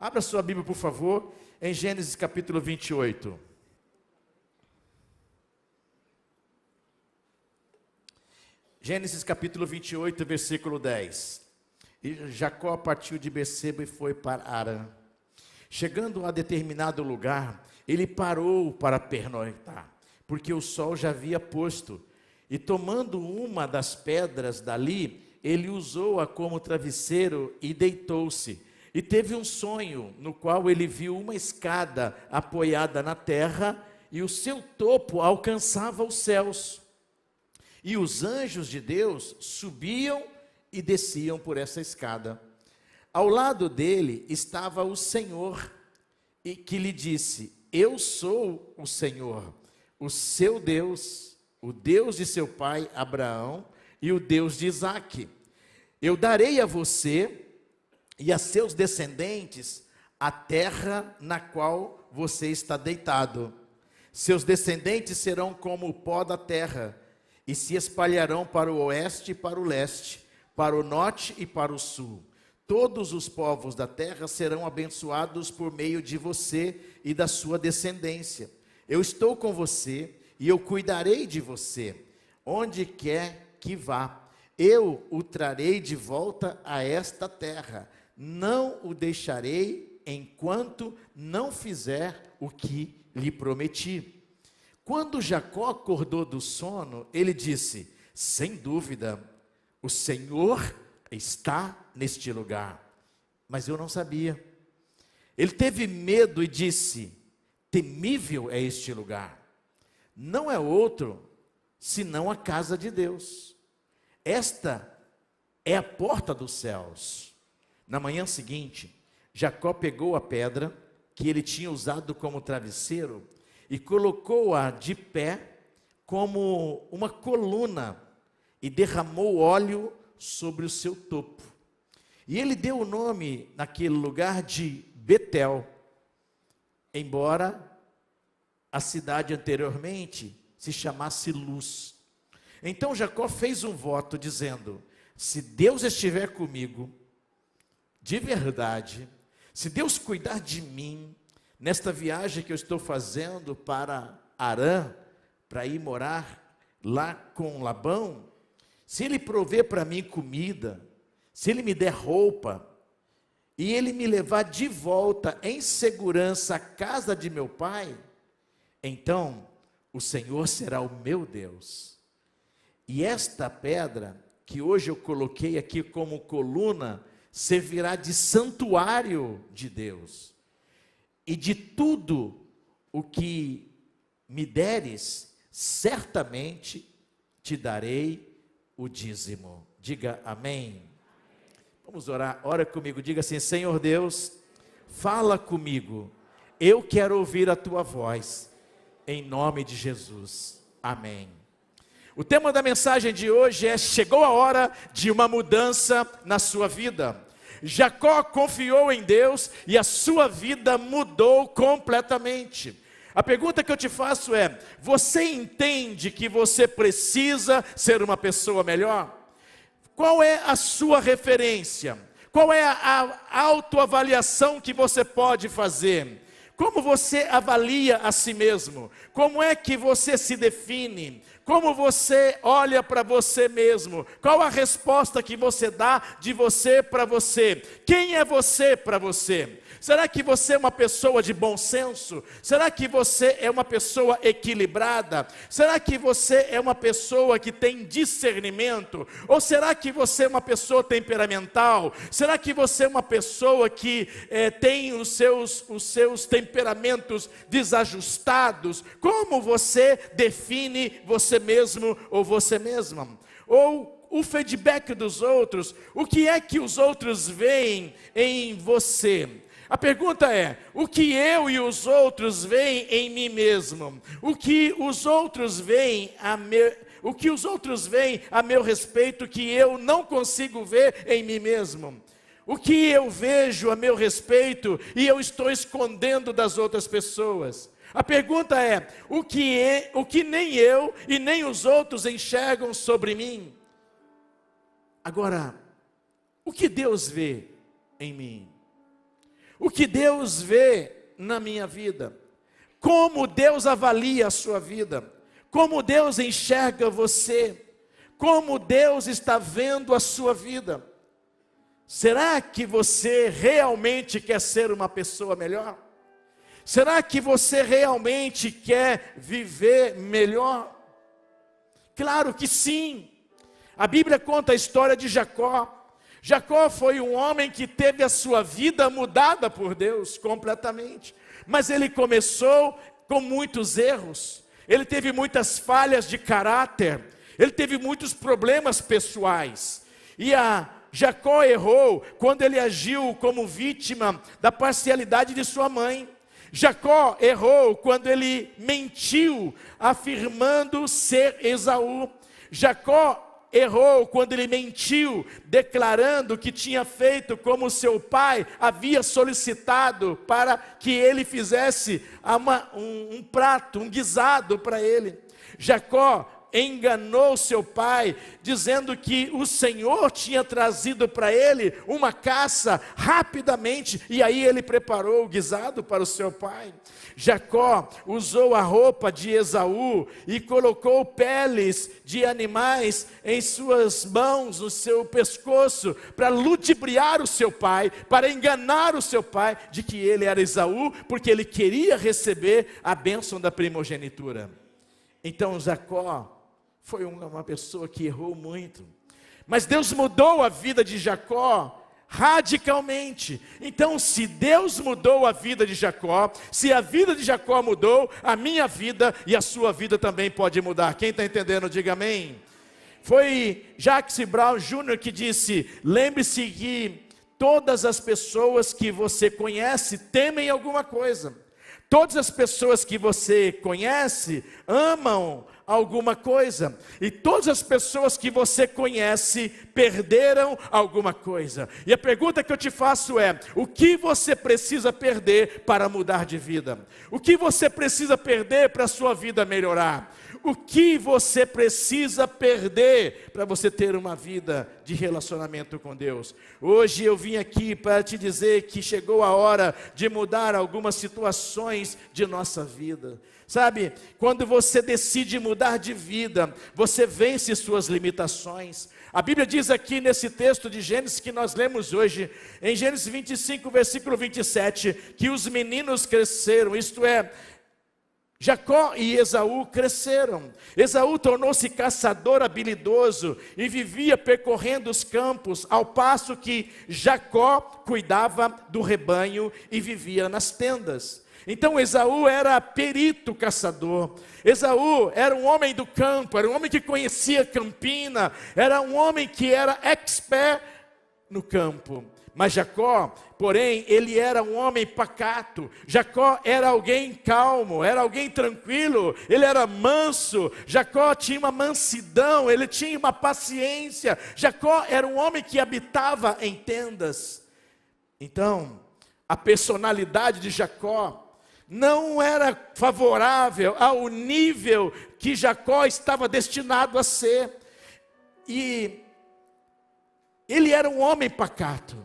Abra sua Bíblia, por favor, em Gênesis capítulo 28. Gênesis capítulo 28, versículo 10. E Jacó partiu de Berseba e foi para Harã. Chegando a determinado lugar, ele parou para pernoitar, porque o sol já havia posto. E tomando uma das pedras dali, ele usou-a como travesseiro e deitou-se. E teve um sonho, no qual ele viu uma escada apoiada na terra, e o seu topo alcançava os céus. E os anjos de Deus subiam e desciam por essa escada. Ao lado dele estava o Senhor, e que lhe disse: Eu sou o Senhor, o seu Deus, o Deus de seu pai Abraão e o Deus de Isaque. Eu darei a você e a seus descendentes a terra na qual você está deitado. Seus descendentes serão como o pó da terra, e se espalharão para o oeste e para o leste, para o norte e para o sul. Todos os povos da terra serão abençoados por meio de você e da sua descendência. Eu estou com você e eu cuidarei de você, onde quer que vá. Eu o trarei de volta a esta terra. Não o deixarei enquanto não fizer o que lhe prometi. Quando Jacó acordou do sono, ele disse: sem dúvida, o Senhor está neste lugar. Mas eu não sabia. Ele teve medo e disse: temível é este lugar. Não é outro senão a casa de Deus. Esta é a porta dos céus. Na manhã seguinte, Jacó pegou a pedra que ele tinha usado como travesseiro e colocou-a de pé como uma coluna e derramou óleo sobre o seu topo. E ele deu o nome naquele lugar de Betel, embora a cidade anteriormente se chamasse Luz. Então Jacó fez um voto dizendo: se Deus estiver comigo, de verdade, se Deus cuidar de mim, nesta viagem que eu estou fazendo para Harã, para ir morar lá com Labão, se Ele prover para mim comida, se Ele me der roupa, e Ele me levar de volta em segurança à casa de meu pai, então o Senhor será o meu Deus. E esta pedra, que hoje eu coloquei aqui como coluna, servirá de santuário de Deus. E de tudo o que me deres, certamente te darei o dízimo. Diga amém. Vamos orar, ora comigo, diga assim: Senhor Deus, fala comigo, eu quero ouvir a tua voz, em nome de Jesus, amém. O tema da mensagem de hoje é: chegou a hora de uma mudança na sua vida. Jacó confiou em Deus e a sua vida mudou completamente. A pergunta que eu te faço é: você entende que você precisa ser uma pessoa melhor? Qual é a sua referência? Qual é a autoavaliação que você pode fazer? Como você avalia a si mesmo? Como é que você se define? Como você olha para você mesmo? Qual a resposta que você dá de você para você? Quem é você para você? Será que você é uma pessoa de bom senso? Será que você é uma pessoa equilibrada? Será que você é uma pessoa que tem discernimento? Ou será que você é uma pessoa temperamental? Será que você é uma pessoa que tem os seus temperamentos desajustados? Como você define você mesmo ou você mesma? Ou o feedback dos outros, o que é que os outros veem em você? A pergunta é: o que eu e os outros veem em mim mesmo? O que os outros veem a meu respeito que eu não consigo ver em mim mesmo? O que eu vejo a meu respeito e eu estou escondendo das outras pessoas? A pergunta é: o que nem eu e nem os outros enxergam sobre mim? Agora, o que Deus vê em mim? o que Deus vê na minha vida, como Deus avalia a sua vida, como Deus enxerga você, como Deus está vendo a sua vida. Será que você realmente quer ser uma pessoa melhor? Será que você realmente quer viver melhor? Claro que sim. A Bíblia conta a história de Jacó. Jacó foi um homem que teve a sua vida mudada por Deus completamente. Mas ele começou com muitos erros. Ele teve muitas falhas de caráter. Ele teve muitos problemas pessoais. E Jacó errou quando ele agiu como vítima da parcialidade de sua mãe. Jacó errou quando ele mentiu, afirmando ser Esaú. Jacó errou quando ele mentiu, declarando que tinha feito como seu pai havia solicitado para que ele fizesse um prato, um guisado para ele. Jacó enganou seu pai, dizendo que o Senhor tinha trazido para ele uma caça rapidamente, e aí ele preparou o guisado para o seu pai. Jacó usou a roupa de Esaú e colocou peles de animais em suas mãos, no seu pescoço, para ludibriar o seu pai, para enganar o seu pai de que ele era Esaú, porque ele queria receber a bênção da primogenitura. Então Jacó foi uma pessoa que errou muito, mas Deus mudou a vida de Jacó radicalmente. Então, se Deus mudou a vida de Jacó, se a vida de Jacó mudou, a minha vida e a sua vida também pode mudar. Quem está entendendo, diga amém. Foi Jacques Brown Jr. que disse: lembre-se que todas as pessoas que você conhece temem alguma coisa. Todas as pessoas que você conhece amam alguma coisa, e todas as pessoas que você conhece perderam alguma coisa. E a pergunta que eu te faço é: o que você precisa perder para mudar de vida? O que você precisa perder para a sua vida melhorar? O que você precisa perder para você ter uma vida de relacionamento com Deus? Hoje eu vim aqui para te dizer que chegou a hora de mudar algumas situações de nossa vida. Sabe, quando você decide mudar de vida, você vence suas limitações. A Bíblia diz aqui nesse texto de Gênesis que nós lemos hoje, em Gênesis 25, versículo 27, que os meninos cresceram, isto é, Jacó e Esaú cresceram. Esaú tornou-se caçador habilidoso e vivia percorrendo os campos, ao passo que Jacó cuidava do rebanho e vivia nas tendas. Então Esaú era perito caçador. Esaú era um homem do campo, era um homem que conhecia campina, era um homem que era expert no campo. Mas Jacó, porém, ele era um homem pacato. Jacó era alguém calmo, era alguém tranquilo, ele era manso. Jacó tinha uma mansidão, ele tinha uma paciência. Jacó era um homem que habitava em tendas. Então, a personalidade de Jacó não era favorável ao nível que Jacó estava destinado a ser. E ele era um homem pacato,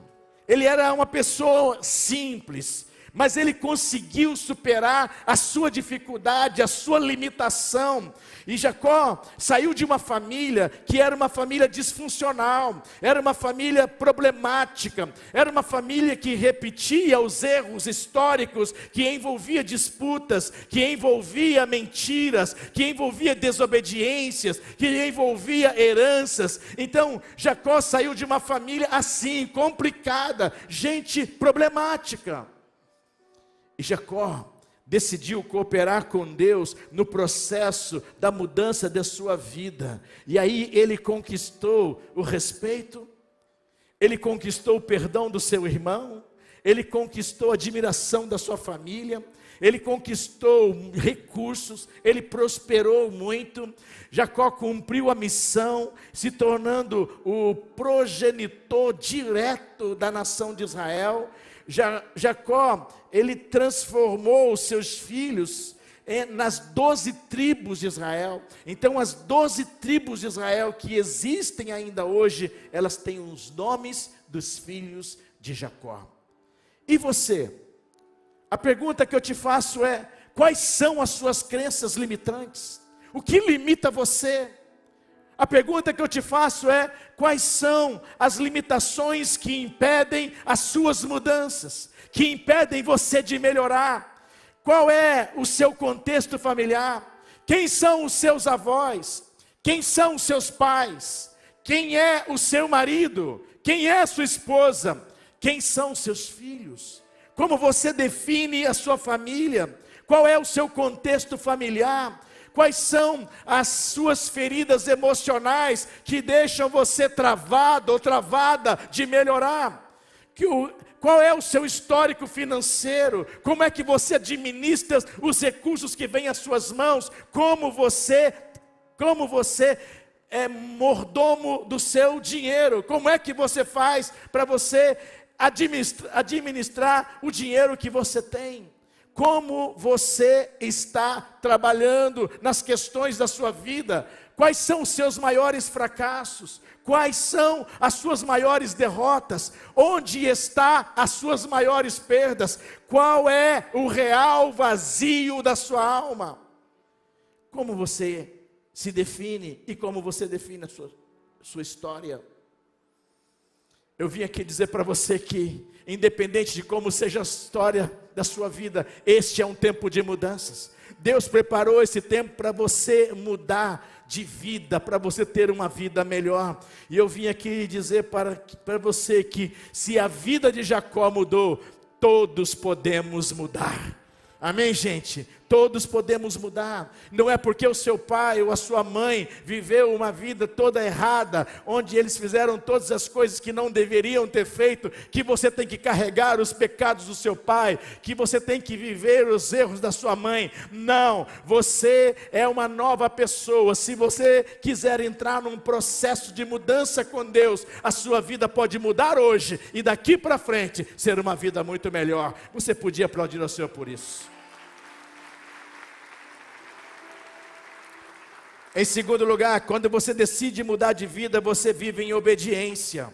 ele era uma pessoa simples, mas ele conseguiu superar a sua dificuldade, a sua limitação. E Jacó saiu de uma família que era uma família disfuncional, era uma família problemática, era uma família que repetia os erros históricos, que envolvia disputas, que envolvia mentiras, que envolvia desobediências, que envolvia heranças. Então Jacó saiu de uma família assim, complicada, gente problemática. E Jacó decidiu cooperar com Deus no processo da mudança da sua vida. E aí ele conquistou o respeito, ele conquistou o perdão do seu irmão, ele conquistou a admiração da sua família, ele conquistou recursos, ele prosperou muito. Jacó cumpriu a missão, se tornando o progenitor direto da nação de Israel. Jacó, ele transformou os seus filhos nas 12 tribos de Israel. Então as 12 tribos de Israel que existem ainda hoje, elas têm os nomes dos filhos de Jacó. E você? A pergunta que eu te faço é: quais são as suas crenças limitantes? O que limita você? A pergunta que eu te faço é: quais são as limitações que impedem as suas mudanças, que impedem você de melhorar? Qual é o seu contexto familiar? Quem são os seus avós? Quem são os seus pais? Quem é o seu marido? Quem é a sua esposa? Quem são os seus filhos? Como você define a sua família? Qual é o seu contexto familiar? Quais são as suas feridas emocionais que deixam você travado ou travada de melhorar? Qual é o seu histórico financeiro? Como é que você administra os recursos que vêm às suas mãos? Como você é mordomo do seu dinheiro? Como é que você faz para você administrar o dinheiro que você tem? Como você está trabalhando nas questões da sua vida? Quais são os seus maiores fracassos? Quais são as suas maiores derrotas? Onde está as suas maiores perdas? Qual é o real vazio da sua alma? Como você se define e como você define a sua história? Eu vim aqui dizer para você que, independente de como seja a história da sua vida, este é um tempo de mudanças. Deus preparou esse tempo para você mudar de vida, para você ter uma vida melhor. E eu vim aqui dizer para você que, se a vida de Jacó mudou, todos podemos mudar. Amém, gente? Todos podemos mudar. Não é porque o seu pai ou a sua mãe viveu uma vida toda errada, onde eles fizeram todas as coisas que não deveriam ter feito, que você tem que carregar os pecados do seu pai, que você tem que viver os erros da sua mãe. Não, você é uma nova pessoa. Se você quiser entrar num processo de mudança com Deus, a sua vida pode mudar hoje e daqui para frente ser uma vida muito melhor. Você podia aplaudir ao Senhor por isso. Em segundo lugar, quando você decide mudar de vida, você vive em obediência.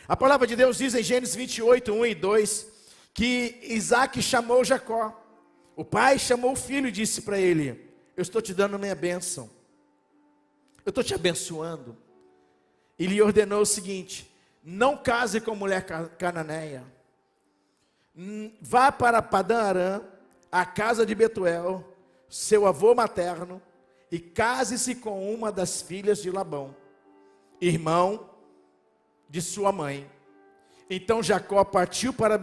A palavra de Deus diz em Gênesis 28, 1 e 2, que Isaac chamou Jacó. O pai chamou o filho e disse para ele: eu estou te dando minha bênção, eu estou te abençoando. E lhe ordenou o seguinte: não case com mulher cananeia, vá para Padã Arã, a casa de Betuel, seu avô materno, e case-se com uma das filhas de Labão, irmão de sua mãe. Então Jacó partiu para,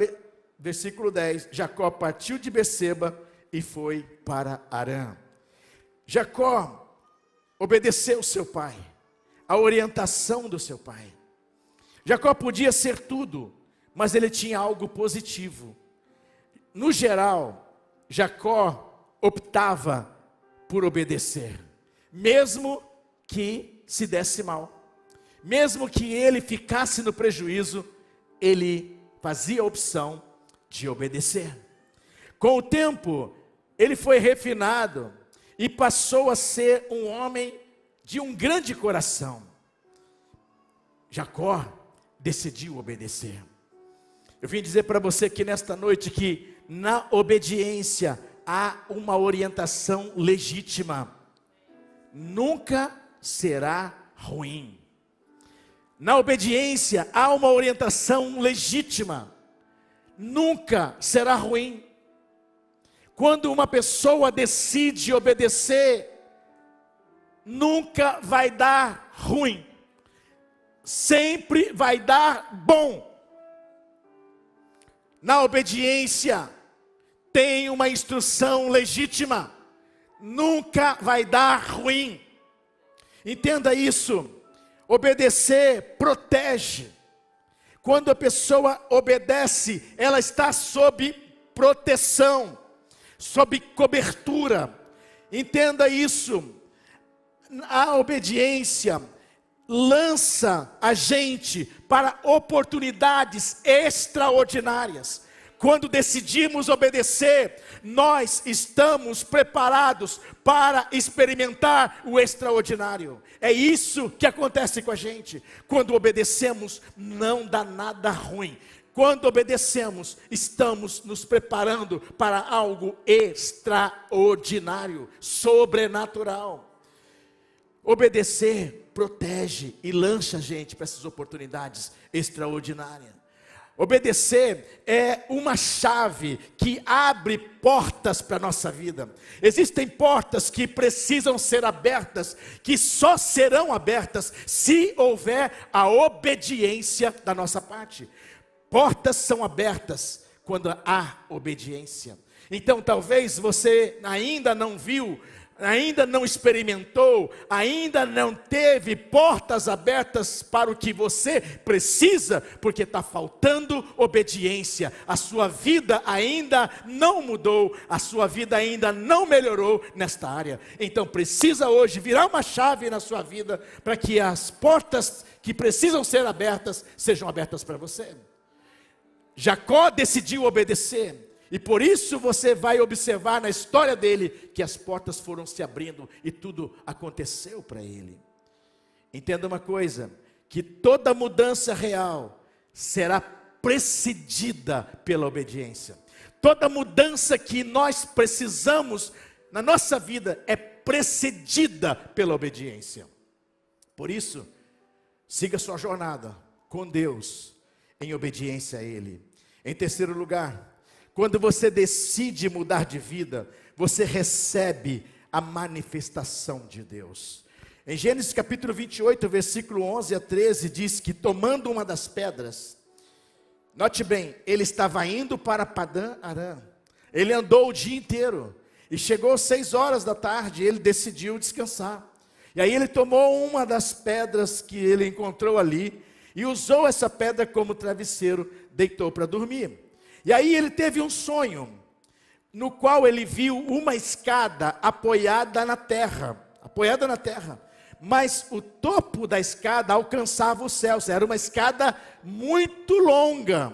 versículo 10, Jacó partiu de Beceba e foi para Arã. Jacó obedeceu seu pai, a orientação do seu pai. Jacó podia ser tudo, mas ele tinha algo positivo. No geral, Jacó optava por obedecer, mesmo que se desse mal, mesmo que ele ficasse no prejuízo, ele fazia a opção de obedecer. Com o tempo, ele foi refinado e passou a ser um homem de um grande coração. Jacó decidiu obedecer. Eu vim dizer para você que nesta noite que na obediência há uma orientação legítima. Nunca será ruim. Na obediência há uma orientação legítima. Nunca será ruim. Quando uma pessoa decide obedecer, nunca vai dar ruim. Sempre vai dar bom. Na obediência tem uma instrução legítima, nunca vai dar ruim. Entenda isso. Obedecer protege. Quando a pessoa obedece, ela está sob proteção, sob cobertura. Entenda isso. A obediência lança a gente para oportunidades extraordinárias. Quando decidimos obedecer, nós estamos preparados para experimentar o extraordinário. É isso que acontece com a gente. Quando obedecemos, não dá nada ruim. Quando obedecemos, estamos nos preparando para algo extraordinário, sobrenatural. Obedecer protege e lança a gente para essas oportunidades extraordinárias. Obedecer é uma chave que abre portas para a nossa vida. Existem portas que precisam ser abertas, que só serão abertas se houver a obediência da nossa parte. Portas são abertas quando há obediência. Então talvez você ainda não viu, ainda não experimentou, ainda não teve portas abertas para o que você precisa, porque está faltando obediência. A sua vida ainda não mudou, a sua vida ainda não melhorou nesta área. Então precisa hoje virar uma chave na sua vida, para que as portas que precisam ser abertas, sejam abertas para você. Jacó decidiu obedecer. E por isso você vai observar na história dele que as portas foram se abrindo e tudo aconteceu para ele. Entenda uma coisa, que toda mudança real será precedida pela obediência. Toda mudança que nós precisamos na nossa vida é precedida pela obediência. Por isso, siga sua jornada com Deus em obediência a Ele. Em terceiro lugar, quando você decide mudar de vida, você recebe a manifestação de Deus. Em Gênesis capítulo 28, versículo 11 a 13, diz que tomando uma das pedras, note bem, ele estava indo para Padã Arã. Ele andou o dia inteiro e chegou às 6 horas da tarde, ele decidiu descansar. E aí ele tomou uma das pedras que ele encontrou ali e usou essa pedra como travesseiro, deitou para dormir. E aí ele teve um sonho, no qual ele viu uma escada apoiada na terra, mas o topo da escada alcançava os céus, era uma escada muito longa.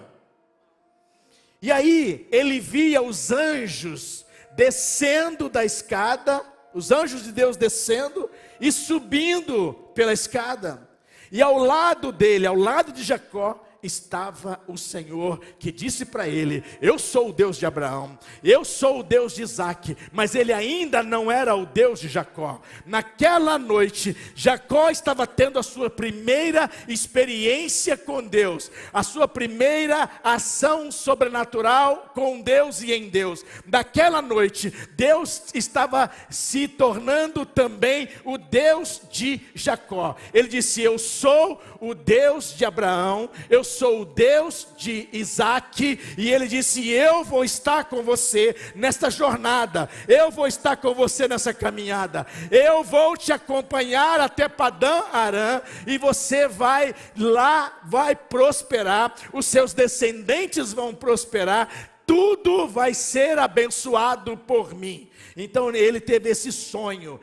E aí ele via os anjos descendo da escada, os anjos de Deus descendo e subindo pela escada. E ao lado dele, ao lado de Jacó, estava o Senhor, que disse para ele: eu sou o Deus de Abraão, eu sou o Deus de Isaac. Mas ele ainda não era o Deus de Jacó. Naquela noite, Jacó estava tendo a sua primeira experiência com Deus, a sua primeira ação sobrenatural com Deus e em Deus. Naquela noite, Deus estava se tornando também o Deus de Jacó. Ele disse: eu sou o Deus de Abraão, eu sou o Deus de Isaac. E ele disse: eu vou estar com você nesta jornada, eu vou estar com você nessa caminhada, eu vou te acompanhar até Padã Arã, e você vai lá, vai prosperar, os seus descendentes vão prosperar, tudo vai ser abençoado por mim. Então ele teve esse sonho,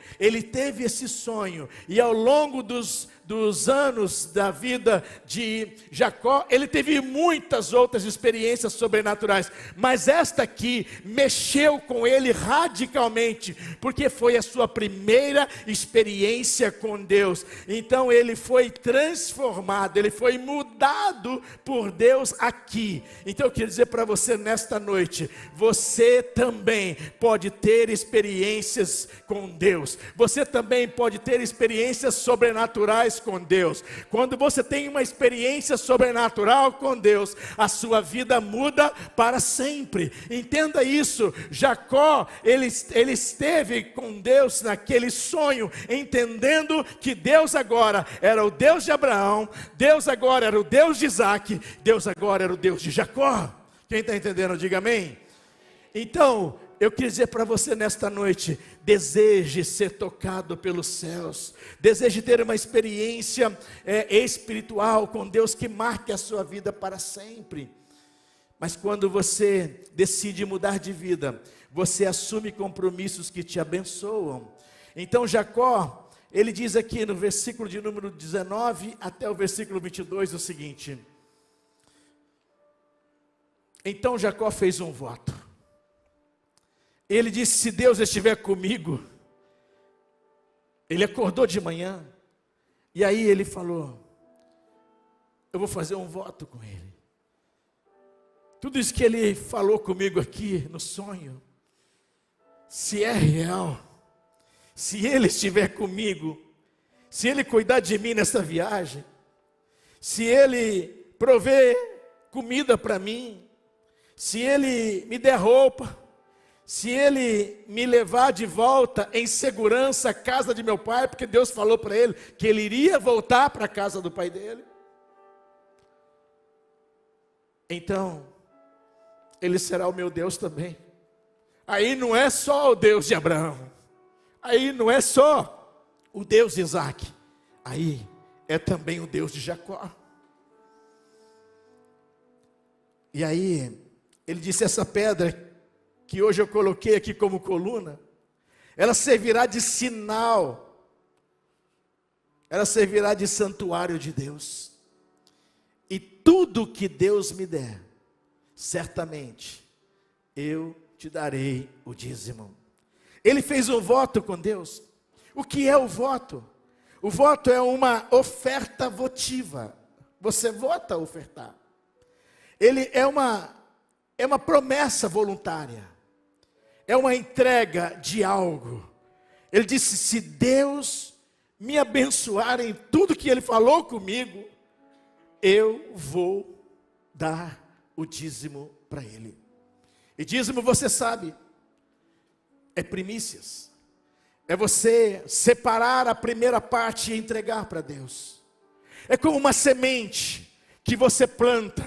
e ao longo dos anos da vida de Jacó, ele teve muitas outras experiências sobrenaturais, mas esta aqui mexeu com ele radicalmente, porque foi a sua primeira experiência com Deus. Então ele foi transformado, ele foi mudado por Deus aqui. Então eu quero dizer para você nesta noite, você também pode ter experiências com Deus, você também pode ter experiências sobrenaturais com Deus. Quando você tem uma experiência sobrenatural com Deus, a sua vida muda para sempre. Entenda isso. Jacó, ele esteve com Deus naquele sonho, entendendo que Deus agora era o Deus de Abraão, Deus agora era o Deus de Isaac, Deus agora era o Deus de Jacó. Quem está entendendo, diga amém. Então, eu queria dizer para você nesta noite, deseje ser tocado pelos céus, deseje ter uma experiência espiritual com Deus que marque a sua vida para sempre. Mas quando você decide mudar de vida, você assume compromissos que te abençoam. Então Jacó, ele diz aqui no versículo de número 19 até o versículo 22 o seguinte: então Jacó fez um voto. Ele disse: se Deus estiver comigo. Ele acordou de manhã, e aí ele falou: eu vou fazer um voto com Ele. tudo isso que Ele falou comigo aqui no sonho, se é real, se Ele estiver comigo, se Ele cuidar de mim nessa viagem, se Ele prover comida para mim, se Ele me der roupa, se Ele me levar de volta em segurança à casa de meu pai, porque Deus falou para ele que ele iria voltar para a casa do pai dele, então Ele será o meu Deus também. Aí não é só o Deus de Abraão, aí não é só o Deus de Isaac, aí é também o Deus de Jacó. E aí, ele disse: essa pedra que hoje eu coloquei aqui como coluna, ela servirá de sinal, ela servirá de santuário de Deus. E tudo que Deus me der, certamente eu te darei o dízimo. Ele fez um voto com Deus. O que é o voto? O voto é uma oferta votiva. Você vota a ofertar. Ele é uma promessa voluntária. É uma entrega de algo. Ele disse: se Deus me abençoar em tudo que Ele falou comigo, eu vou dar o dízimo para Ele. E dízimo, você sabe, é primícias. É você separar a primeira parte e entregar para Deus. É como uma semente que você planta.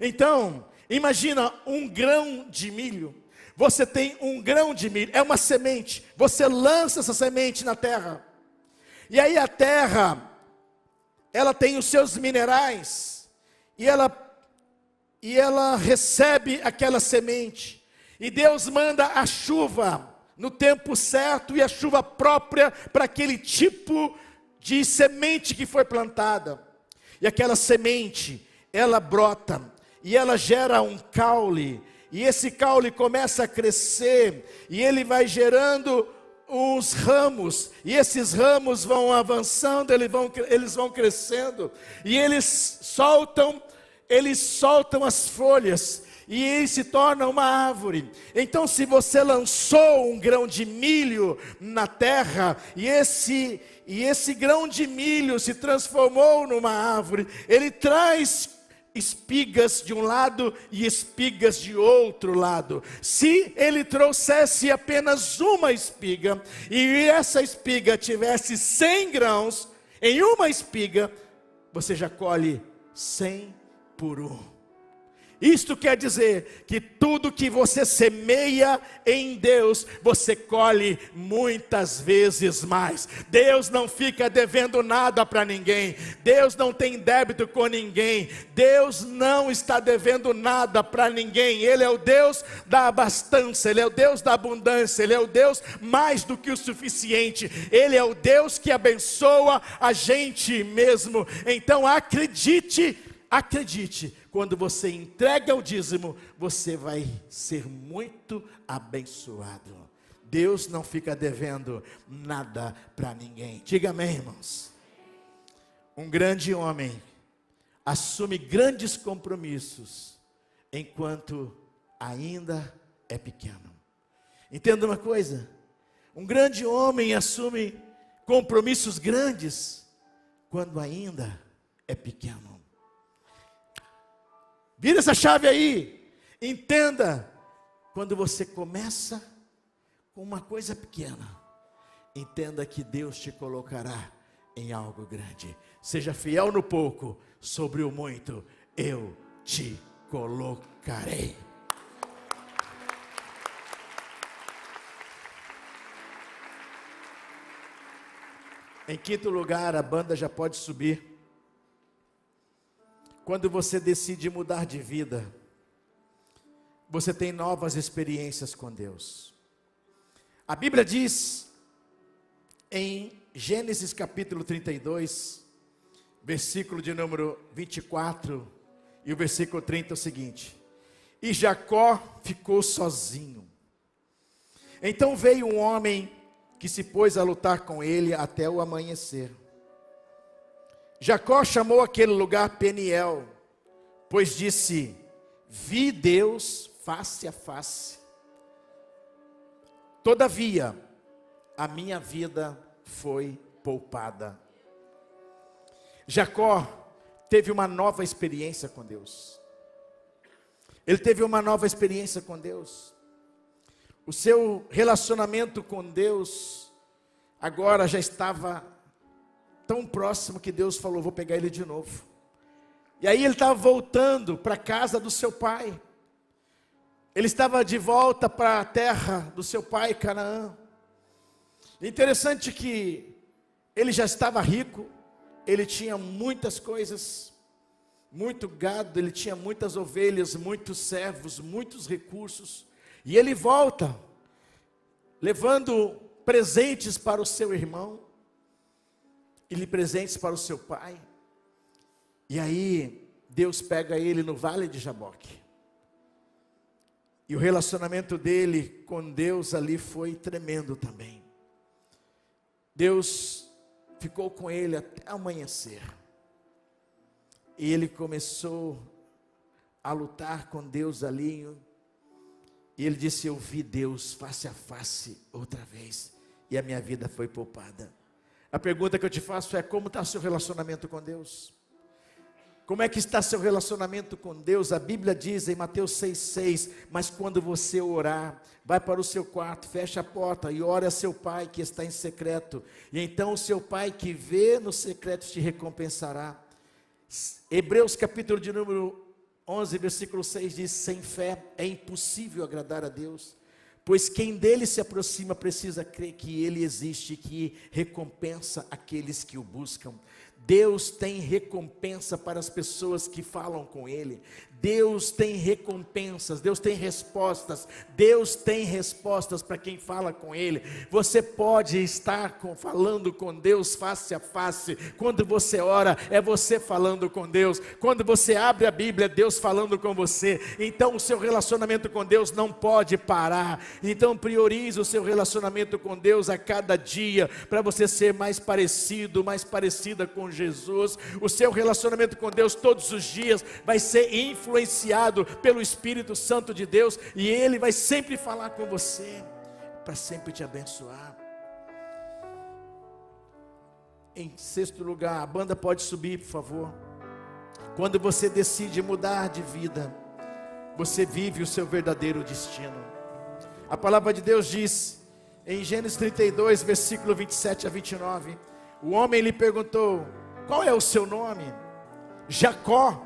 Então, imagina um grão de milho. Você tem um grão de milho, é uma semente. Você lança essa semente na terra. E aí a terra, ela tem os seus minerais. E ela recebe aquela semente. E Deus manda a chuva no tempo certo e a chuva própria para aquele tipo de semente que foi plantada. E aquela semente, ela brota e ela gera um caule. E esse caule começa a crescer e ele vai gerando uns ramos, e esses ramos vão avançando, eles vão crescendo, e eles soltam as folhas, e ele se torna uma árvore. Então, se você lançou um grão de milho na terra, e esse grão de milho se transformou numa árvore, ele traz espigas de um lado e espigas de outro lado. Se ele trouxesse apenas uma espiga, e essa espiga tivesse 100 grãos, em uma espiga, você já colhe 100 por um. Isto quer dizer que tudo que você semeia em Deus, você colhe muitas vezes mais. Deus não fica devendo nada para ninguém. Deus não tem débito com ninguém. Deus não está devendo nada para ninguém. Ele é o Deus da abastança, Ele é o Deus da abundância, Ele é o Deus mais do que o suficiente. Ele é o Deus que abençoa a gente mesmo. Então acredite, quando você entrega o dízimo, você vai ser muito abençoado. Deus não fica devendo nada para ninguém. Diga amém, irmãos. Um grande homem assume grandes compromissos enquanto ainda é pequeno. Entenda uma coisa: um grande homem assume compromissos grandes quando ainda é pequeno. Vira essa chave aí. Entenda, quando você começa com uma coisa pequena, entenda que Deus te colocará em algo grande. Seja fiel no pouco, sobre o muito eu te colocarei. Em quinto lugar, a banda já pode subir. Quando você decide mudar de vida, você tem novas experiências com Deus. A Bíblia diz em Gênesis capítulo 32, versículo de número 24 e o versículo 30 é o seguinte: e Jacó ficou sozinho. Então veio um homem que se pôs a lutar com ele até o amanhecer. Jacó chamou aquele lugar Peniel, pois disse: vi Deus face a face. Todavia, a minha vida foi poupada. Jacó teve uma nova experiência com Deus. Ele teve uma nova experiência com Deus. O seu relacionamento com Deus agora já estava tão próximo que Deus falou: vou pegar ele de novo. E aí ele estava voltando para a casa do seu pai. Ele estava de volta para a terra do seu pai, Canaã. Interessante que ele já estava rico, ele tinha muitas coisas, muito gado, ele tinha muitas ovelhas, muitos servos, muitos recursos. E ele volta, levando presentes para o seu irmão, e presentes para o seu pai. E aí, Deus pega ele no vale de Jaboque. E o relacionamento dele com Deus ali foi tremendo também. Deus ficou com ele até amanhecer. E ele começou a lutar com Deus ali. E ele disse: eu vi Deus face a face outra vez, e a minha vida foi poupada. A pergunta que eu te faço é: como está seu relacionamento com Deus? Como é que está seu relacionamento com Deus? A Bíblia diz em Mateus 6,6: mas quando você orar, vai para o seu quarto, fecha a porta e ore a seu pai que está em secreto, e então o seu pai que vê no secreto te recompensará. Hebreus capítulo de número 11, versículo 6 diz: sem fé é impossível agradar a Deus, pois quem dele se aproxima precisa crer que ele existe e que recompensa aqueles que o buscam. Deus tem recompensa para as pessoas que falam com Ele. Deus tem recompensas, Deus tem respostas. Deus tem respostas para quem fala com Ele. Você pode estar falando com Deus face a face. Quando você ora, é você falando com Deus. Quando você abre a Bíblia, é Deus falando com você. Então o seu relacionamento com Deus não pode parar. Então priorize o seu relacionamento com Deus a cada dia, para você ser mais parecido, mais parecida com Jesus. O seu relacionamento com Deus todos os dias vai ser influenciado pelo Espírito Santo de Deus, e Ele vai sempre falar com você, para sempre te abençoar. Em sexto lugar, a banda pode subir, por favor. Quando você decide mudar de vida, você vive o seu verdadeiro destino. A palavra de Deus diz em Gênesis 32, versículo 27 a 29, o homem lhe perguntou: qual é o seu nome? Jacó,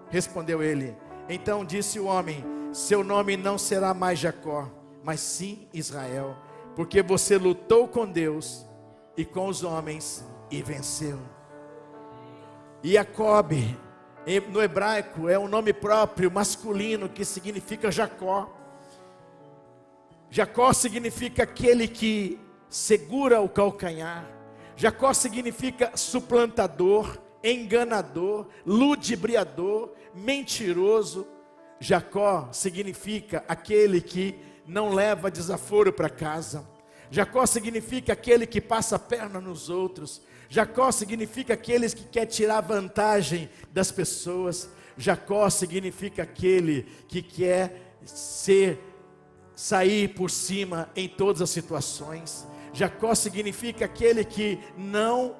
respondeu ele. Então disse o homem: seu nome não será mais Jacó, mas sim Israel, porque você lutou com Deus e com os homens e venceu. Jacob, no hebraico, é um nome próprio, masculino, que significa Jacó. Jacó significa aquele que segura o calcanhar. Jacó significa suplantador, enganador, ludibriador, mentiroso. Jacó significa aquele que não leva desaforo para casa. Jacó significa aquele que passa a perna nos outros. Jacó significa aqueles que quer tirar vantagem das pessoas. Jacó significa aquele que quer sair por cima em todas as situações. Jacó significa aquele que não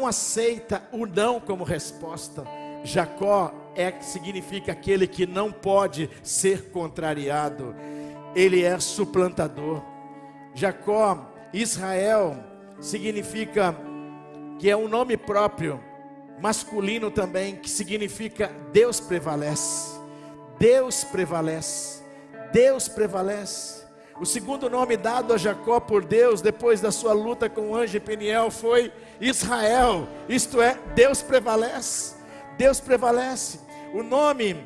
aceita o não como resposta. Jacó significa aquele que não pode ser contrariado. Ele é suplantador. Jacó, Israel, significa que é um nome próprio, masculino também, que significa Deus prevalece. Deus prevalece. Deus prevalece. O segundo nome dado a Jacó por Deus, depois da sua luta com o anjo Peniel, foi Israel. Isto é, Deus prevalece. Deus prevalece. O nome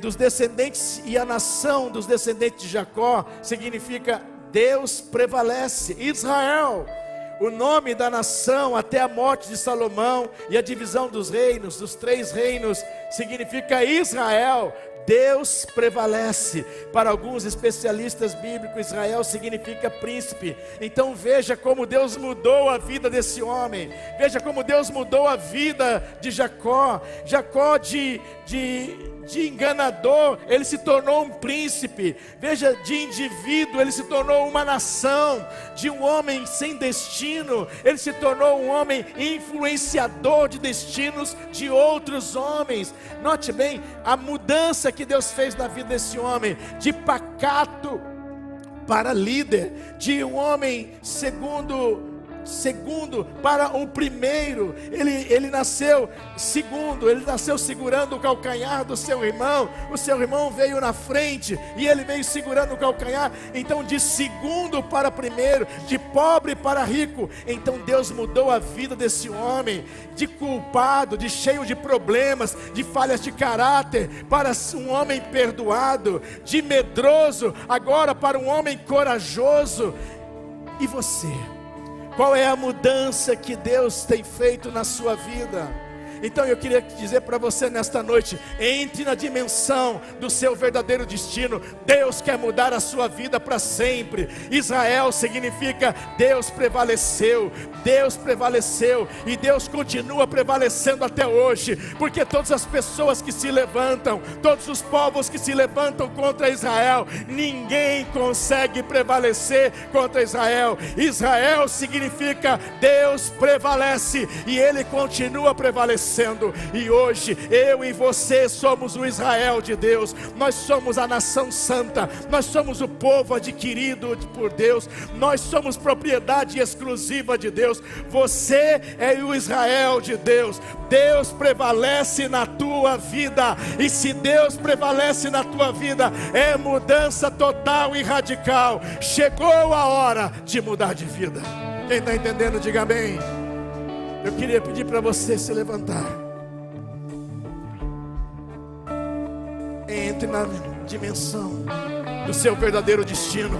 dos descendentes e a nação dos descendentes de Jacó significa Deus prevalece. Israel. O nome da nação até a morte de Salomão e a divisão dos reinos, dos 3 reinos, significa Israel. Deus prevalece. Para alguns especialistas bíblicos, Israel significa príncipe. Então veja como Deus mudou a vida desse homem. Veja como Deus mudou a vida de Jacó. Jacó de enganador, ele se tornou um príncipe. Veja, de indivíduo, ele se tornou uma nação. De um homem sem destino, ele se tornou um homem influenciador de destinos de outros homens. Note bem a mudança que Deus fez na vida desse homem, de pacato para líder, de um homem segundo para o primeiro. Ele nasceu segundo, ele nasceu segurando o calcanhar do seu irmão. O seu irmão veio na frente e ele veio segurando o calcanhar. Então de segundo para primeiro, de pobre para rico. Então Deus mudou a vida desse homem, de culpado, de cheio de problemas, de falhas de caráter, para um homem perdoado, de medroso agora para um homem corajoso. E você? Qual é a mudança que Deus tem feito na sua vida? Então eu queria dizer para você nesta noite: entre na dimensão do seu verdadeiro destino. Deus quer mudar a sua vida para sempre. Israel significa Deus prevaleceu. Deus prevaleceu e Deus continua prevalecendo até hoje, porque todas as pessoas que se levantam, todos os povos que se levantam contra Israel, ninguém consegue prevalecer contra Israel. Israel significa Deus prevalece e Ele continua prevalecendo. E hoje eu e você somos o Israel de Deus. Nós somos a nação santa. Nós somos o povo adquirido por Deus. Nós somos propriedade exclusiva de Deus. Você é o Israel de Deus. Deus prevalece na tua vida. E se Deus prevalece na tua vida, é mudança total e radical. Chegou a hora de mudar de vida. Quem está entendendo, diga amém. Eu queria pedir para você se levantar. Entre na dimensão do seu verdadeiro destino.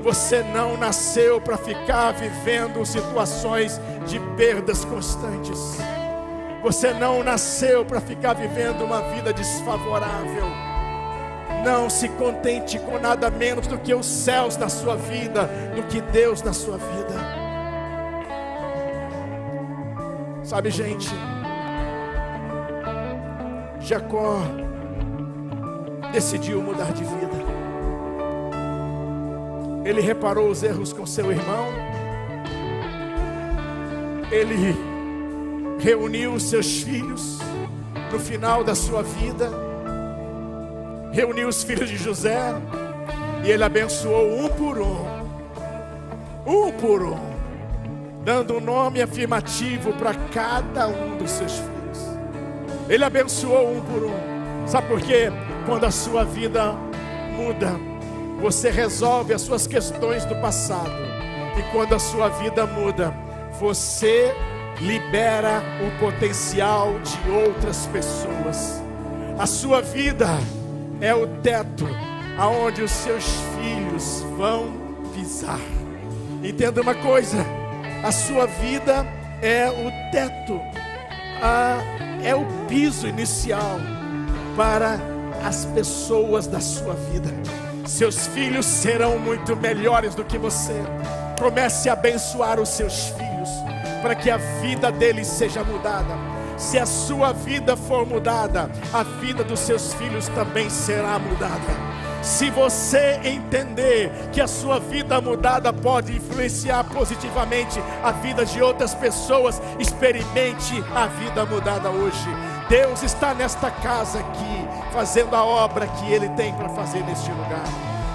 Você não nasceu para ficar vivendo situações de perdas constantes. Você não nasceu para ficar vivendo uma vida desfavorável. Não se contente com nada menos do que os céus na sua vida, do que Deus na sua vida. Sabe, gente, Jacó decidiu mudar de vida. Ele reparou os erros com seu irmão. Ele reuniu os seus filhos no final da sua vida. Reuniu os filhos de José e ele abençoou um por um, dando um nome afirmativo para cada um dos seus filhos. Ele abençoou um por um. Sabe por quê? Quando a sua vida muda, você resolve as suas questões do passado. E quando a sua vida muda, você libera o potencial de outras pessoas. A sua vida é o teto aonde os seus filhos vão pisar. Entenda uma coisa: a sua vida é o teto, é o piso inicial para as pessoas da sua vida. Seus filhos serão muito melhores do que você. Comece a abençoar os seus filhos, para que a vida deles seja mudada. Se a sua vida for mudada, a vida dos seus filhos também será mudada. Se você entender que a sua vida mudada pode influenciar positivamente a vida de outras pessoas, experimente a vida mudada hoje. Deus está nesta casa aqui, fazendo a obra que Ele tem para fazer neste lugar.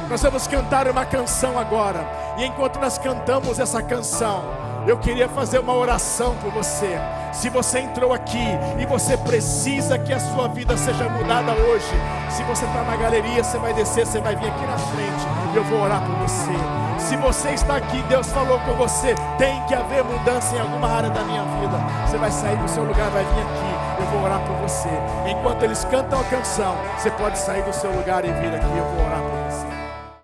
Nós vamos cantar uma canção agora. E enquanto nós cantamos essa canção, eu queria fazer uma oração por você. Se você entrou aqui e você precisa que a sua vida seja mudada hoje, se você está na galeria, você vai descer, você vai vir aqui na frente, eu vou orar por você. Se você está aqui, Deus falou com você, tem que haver mudança em alguma área da minha vida, você vai sair do seu lugar, vai vir aqui, eu vou orar por você. Enquanto eles cantam a canção, você pode sair do seu lugar e vir aqui, eu vou orar por você.